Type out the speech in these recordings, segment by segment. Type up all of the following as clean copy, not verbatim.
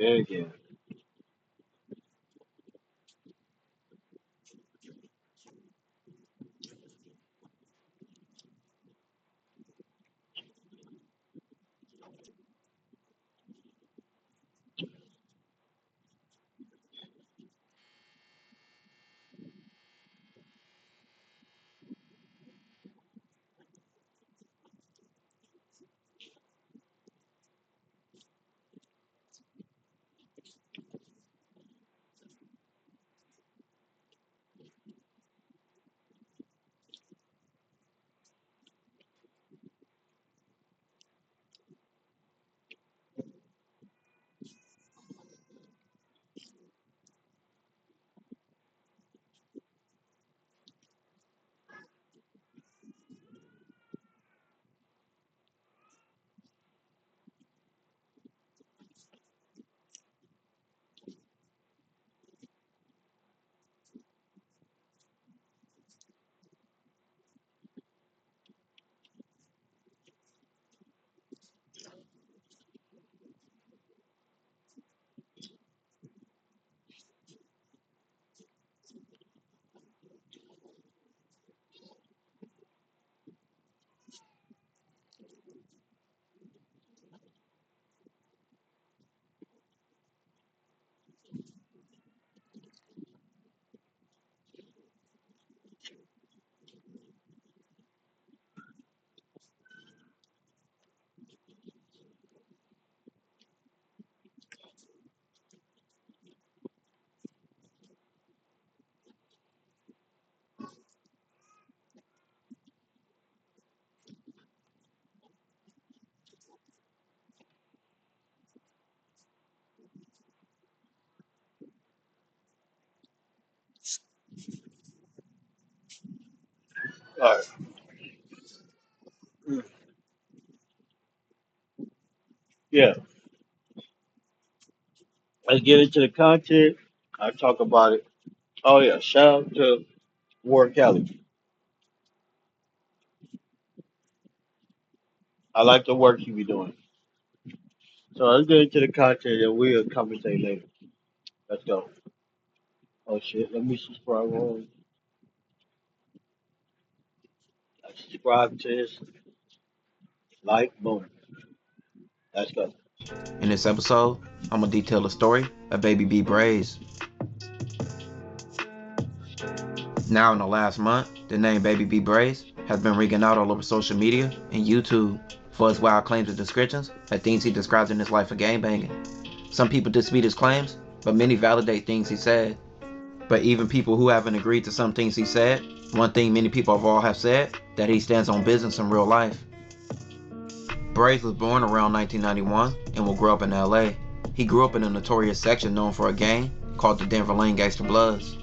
Yeah, yeah. All right. Mm. Yeah. Let's get into the content. I talk about it. Oh yeah. Shout out to Ward Kelly. I like the work he be doing. So let's get into the content and we'll conversate later. Let's go. Oh shit. Let me subscribe on. Subscribe to this. Like. Boom. Let's go. In this episode, I'm gonna detail the story of baby B Brazie. Now in the last month, the name baby B Brazie has been ringing out all over social media and YouTube for his wild claims and descriptions of things he describes in his life of gangbanging. Some people dispute his claims, but many validate things he said. But even people who haven't agreed to some things he said, one thing many people of all have said, that he stands on business in real life. Brazie was born around 1991 and will grow up in LA. He grew up in a notorious section known for a gang called the Denver Lane Gangster Bloods.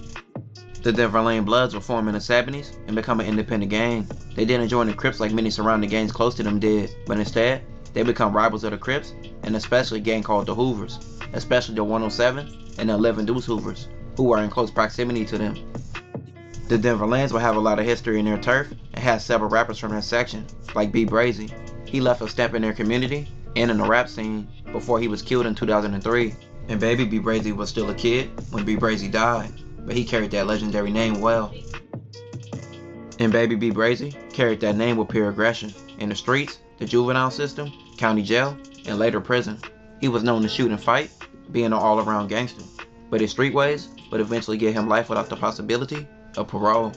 The Denver Lane Bloods were formed in the 70s and become an independent gang. They didn't join the Crips like many surrounding gangs close to them did, but instead, they become rivals of the Crips, and especially a gang called the Hoovers, especially the 107 and the 11 Deuce Hoovers, who are in close proximity to them. The Denver Lanes will have a lot of history in their turf and has several rappers from that section, like B Brazie. He left a stamp in their community and in the rap scene before he was killed in 2003. And baby B Brazie was still a kid when B Brazie died, but he carried that legendary name well. And baby B Brazie carried that name with pure aggression. In the streets, the juvenile system, county jail, and later prison. He was known to shoot and fight, being an all-around gangster. But his street ways would eventually get him life without the possibility of parole.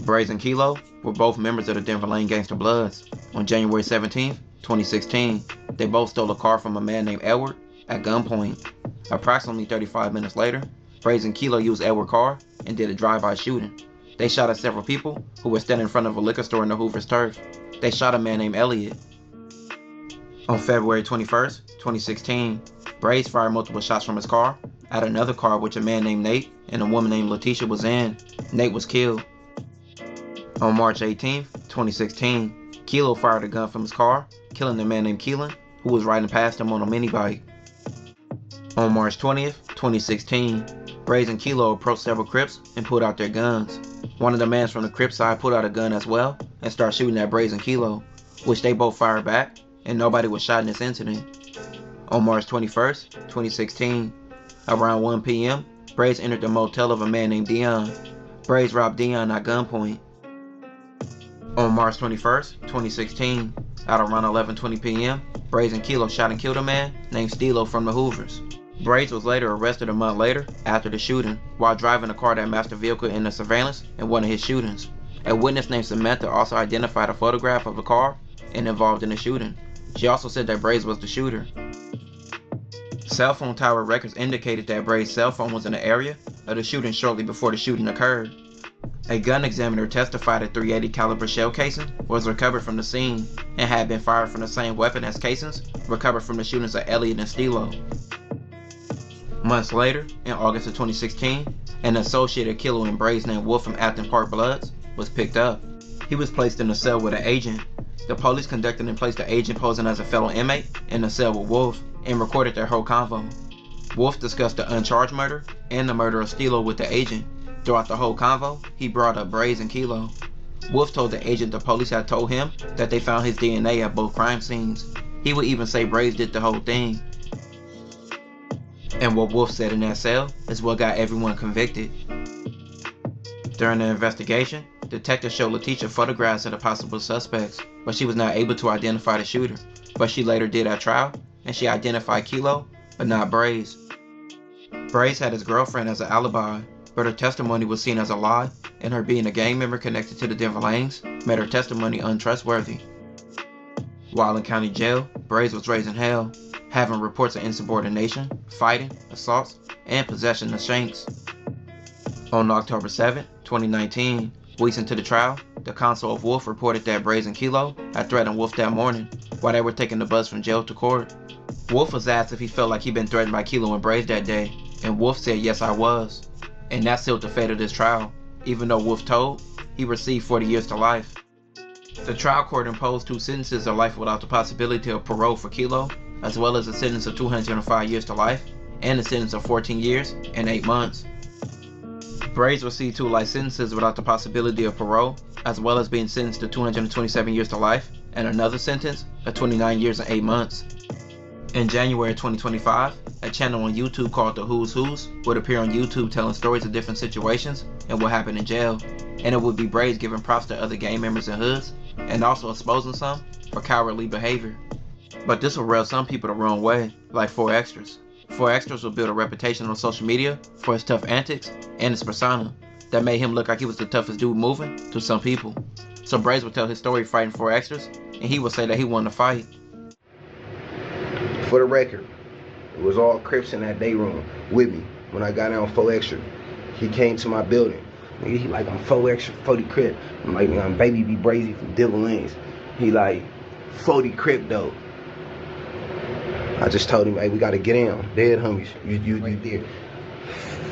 Braze and Kilo were both members of the Denver Lane Gangster Bloods. On January 17th, 2016, they both stole a car from a man named Edward at gunpoint. Approximately 35 minutes later, Braze and Kilo used Edward's car and did a drive-by shooting. They shot at several people who were standing in front of a liquor store in the Hoovers turf. They shot a man named Elliot. On February 21st, 2016, Braze fired multiple shots from his car at another car which a man named Nate and a woman named Letitia was in. Nate was killed. On March 18th, 2016, Kilo fired a gun from his car, killing a man named Keelan, who was riding past him on a mini bike. On March 20th, 2016, Braze and Kilo approached several Crips and pulled out their guns. One of the mans from the Crip side pulled out a gun as well and started shooting at Braze and Kilo, which they both fired back, and nobody was shot in this incident. On March 21st, 2016, around 1 p.m., Brazie entered the motel of a man named Dion. Brazie robbed Dion at gunpoint. On March 21st, 2016, at around 11:20 p.m., Brazie and Kilo shot and killed a man named Stilo from the Hoovers. Brazie was later arrested a month later after the shooting while driving a car that matched the vehicle in the surveillance in one of his shootings. A witness named Samantha also identified a photograph of a car and involved in the shooting. She also said that Brazie was the shooter. Cell phone tower records indicated that Brazie's cell phone was in the area of the shooting shortly before the shooting occurred. A gun examiner testified a .380 caliber shell casing was recovered from the scene and had been fired from the same weapon as casings recovered from the shootings of Elliott and Stilo. Months later, in August of 2016, an associated killer in Brazie named Wolf from Afton Park Bloods was picked up. He was placed in a cell with an agent. The police conducted and placed the agent posing as a fellow inmate in the cell with Wolf and recorded their whole convo. Wolf discussed the uncharged murder and the murder of Stilo with the agent. Throughout the whole convo, he brought up Brazie and Kilo. Wolf told the agent the police had told him that they found his DNA at both crime scenes. He would even say Brazie did the whole thing. And what Wolf said in that cell is what got everyone convicted. During the investigation, detectives showed Letitia photographs of the possible suspects, but she was not able to identify the shooter. But she later did at trial, and she identified Kilo, but not Brazie. Brazie had his girlfriend as an alibi, but her testimony was seen as a lie, and her being a gang member connected to the Denver Lanes made her testimony untrustworthy. While in county jail, Brazie was raised in hell, having reports of insubordination, fighting, assaults, and possession of shanks. On October 7, 2019, weeks into the trial, the counsel of Wolf reported that Brazie and Kilo had threatened Wolf that morning while they were taking the bus from jail to court. Wolf was asked if he felt like he'd been threatened by Kilo and Brazie that day, and Wolf said yes I was. And that sealed the fate of this trial. Even though Wolf told, he received 40 years to life. The trial court imposed 2 sentences of life without the possibility of parole for Kilo, as well as a sentence of 205 years to life, and a sentence of 14 years and 8 months. Brazie received 2 life sentences without the possibility of parole, as well as being sentenced to 227 years to life, and another sentence of 29 years and 8 months. In January 2025, a channel on YouTube called The Hoovers would appear on YouTube telling stories of different situations and what happened in jail, and it would be Brazie giving props to other gang members and hoods, and also exposing some for cowardly behavior. But this will rub some people the wrong way, like 4 Extras. 4 Extras will build a reputation on social media for his tough antics and his persona that made him look like he was the toughest dude moving to some people. So Brazie would tell his story fighting 4 Extras, and he would say that he won the fight. For the record, it was all Crips in that day room with me when I got down 4 Extra. He came to my building. He like, I'm 4 Extra, 40 Crip. I'm like, I'm Baby B Brazie from Denver Lanes. He like, 40 Crip though. I just told him, hey, we gotta get in. Dead homies, you there.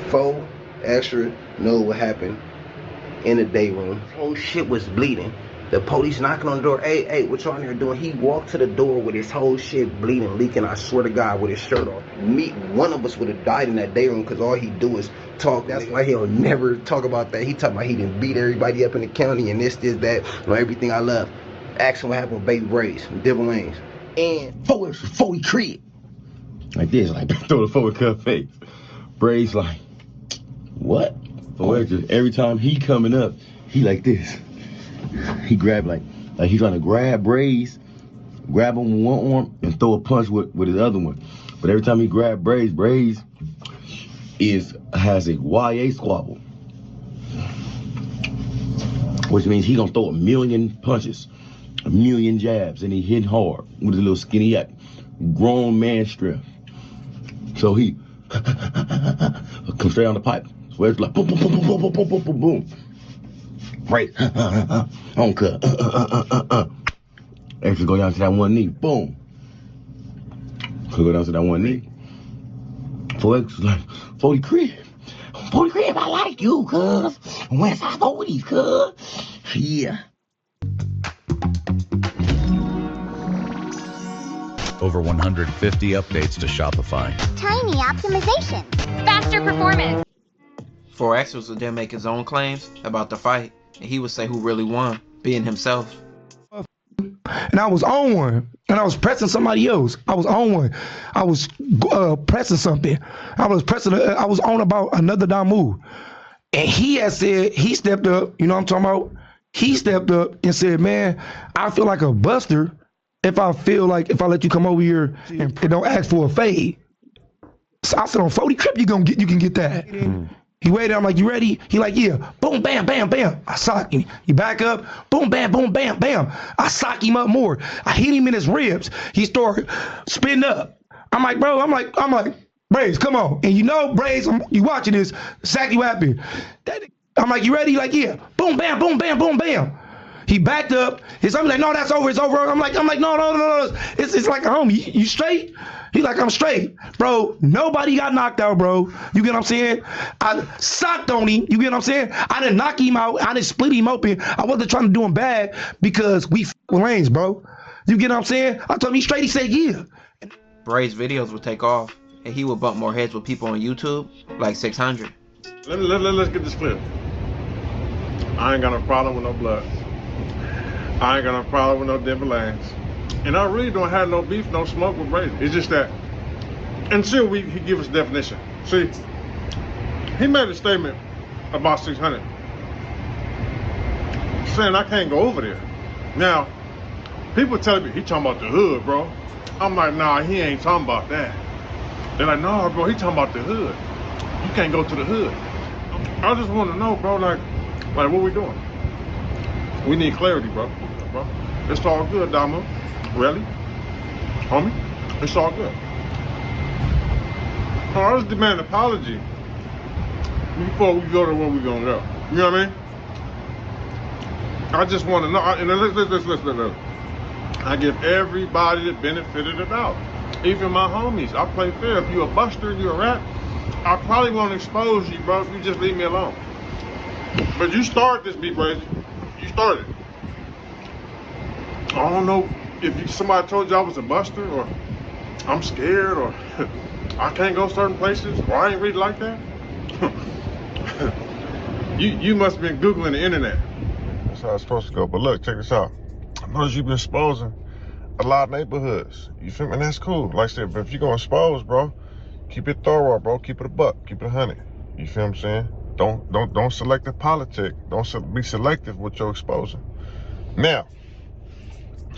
4 Extra know what happened in the day room. Whole shit was bleeding. The police knocking on the door. Hey, what y'all in there doing? He walked to the door with his whole shit bleeding, leaking, I swear to God, with his shirt off. One of us would have died in that day room because all he do is talk. That's why he'll never talk about that. He talking about he didn't beat everybody up in the county and this, that, and everything I love. Ask him what happened with Baby Brazie from Denver Lanes. And 40 Creed. Like this, like throw the forward cut face. Brazie like, what? Every time he coming up, he like this. He grab like he's trying to grab Brazie, grab him with one arm and throw a punch with his other one. But every time he grab Brazie has a YA squabble, which means he gonna throw a million punches, a million jabs, and he hitting hard with his little skinny grown man strength. So he comes straight on the pipe. So it's like boom, boom, boom, boom, boom, boom, boom, boom, boom. Right, on cut, Extra go down to that one knee, boom. Could go down to that one knee. 4 Extra like, 40 Crib, I like you, cuz. West Side 40s, cuz. Yeah. Over 150 updates to Shopify. Tiny optimization. Faster performance. 4 Extras would then make his own claims about the fight, and he would say who really won, being himself. and I was on one, and I was pressing somebody else. I was on one. I was pressing something. I was on about another down move. And he had said, he stepped up, you know what I'm talking about? He stepped up and said, man, I feel like a buster if I let you come over here and don't ask for a fade. So I said, on 40 Crip, you can get that. He waited, I'm like, you ready? He like, yeah. Boom, bam, bam, bam. I sock him. He back up. Boom, bam, boom, bam, bam. I sock him up more. I hit him in his ribs. He started spinning up. I'm like, bro, I'm like, Braze, come on. And you know, Braze, you watching this, exactly what happened. I'm like, you ready? He like, yeah. Boom, bam, boom, bam, boom, bam. He backed up. His homie like, no, that's over. It's over. I'm like, no, no, no, no. It's like a homie. You straight? He like, I'm straight. Bro, nobody got knocked out, bro. You get what I'm saying? I socked on him. You get what I'm saying? I didn't knock him out. I didn't split him open. I wasn't trying to do him bad because we with lanes, bro. You get what I'm saying? I told him he straight. He said, yeah. Braze's videos would take off, and he would bump more heads with people on YouTube, like 600. Let's get this clear. I ain't got no problem with no blood. I ain't got no problem with no different lanes. And I really don't have no beef, no smoke with Brazie. It's just that until he give us definition. See, he made a statement about 600, saying I can't go over there. Now, people telling me he talking about the hood, bro. I'm like, nah, he ain't talking about that. They're like, nah, bro, he talking about the hood. You can't go to the hood. I just want to know, bro, like what we doing? We need clarity, bro. It's all good, Damo. Really? Homie? It's all good. I just demand an apology before we go to where we're gonna go. You know what I mean? I just want to know, and listen. I give everybody the benefit of the doubt. Even my homies. I play fair. If you a buster, you a rat, I probably won't expose you, bro, if you just leave me alone. But you started this, B Brazie. You started. I don't know if somebody told you I was a buster, or I'm scared, or I can't go certain places, or I ain't really like that. you must have been Googling the internet. That's how it's supposed to go. But look, check this out. I noticed you've been exposing a lot of neighborhoods. You feel me? And that's cool. Like I said, but if you're gonna expose, bro, keep it thorough, bro. Keep it a buck. Keep it 100. You feel what I'm saying? Don't select the politic. Don't be selective with your exposing. Now,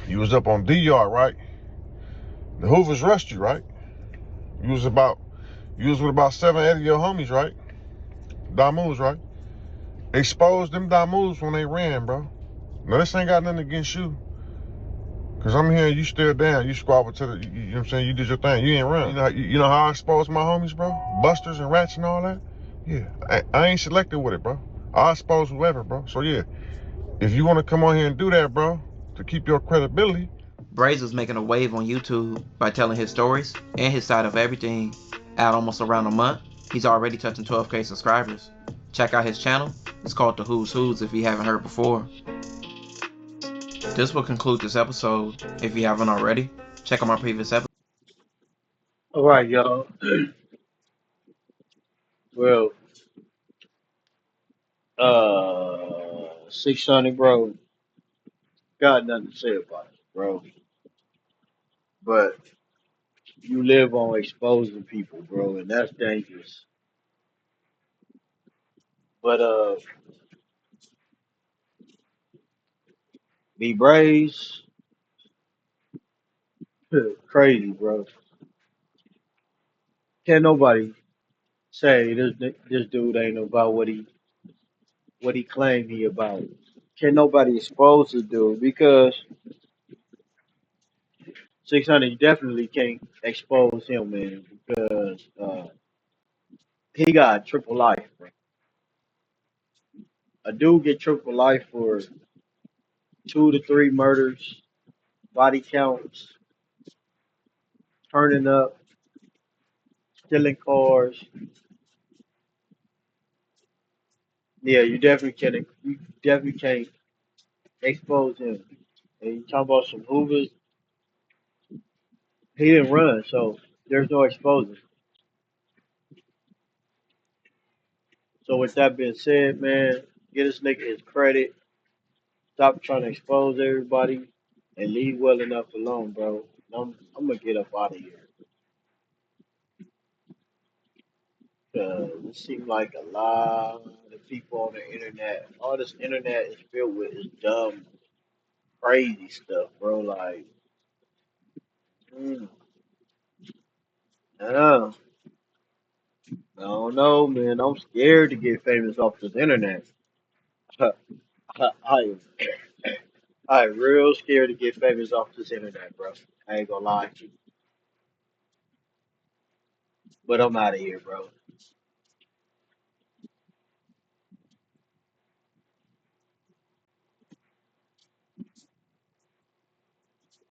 you was up on DR, right? The Hoovers rushed you, right? You was with about 7, 8 of your homies, right? Damus, right? Exposed them Damus when they ran, bro. Now this ain't got nothing against you. Cause I'm hearing you still down. You squabbled to the, you know what I'm saying? You did your thing. You ain't run. You know how I exposed my homies, bro? Busters and rats and all that? Yeah, I ain't selected with it, bro. I expose whoever, bro. So yeah, if you want to come on here and do that, bro, to keep your credibility. Brazie was making a wave on YouTube by telling his stories and his side of everything. At almost around a month, he's already touching 12K subscribers. Check out his channel. It's called The Who's if you haven't heard before. This will conclude this episode. If you haven't already, check out my previous episode. All right, y'all. Well, 600, bro. Got nothing to say about it, bro. But you live on exposing people, bro, and that's dangerous. But B Braze, crazy, bro. Can't nobody say this dude ain't about what he claimed he about. Can't nobody expose the dude because 600 definitely can't expose him, man, because he got triple life, bro. A dude get triple life for 2 to 3 murders, body counts, turning up, stealing cars. Yeah, you definitely can't expose him. And you talking about some Hoovers, he didn't run, so there's no exposing. So with that being said, man, get this nigga his credit. Stop trying to expose everybody. and leave well enough alone, bro. I'm gonna get up out of here. Cause it seems like a lot of people on the internet, all this internet is filled with is dumb, crazy stuff, bro. Like, mm, uh, I don't know, man. I'm scared to get famous off this internet. I I'm real scared to get famous off this internet, bro. I ain't gonna lie to you. But I'm out of here, bro.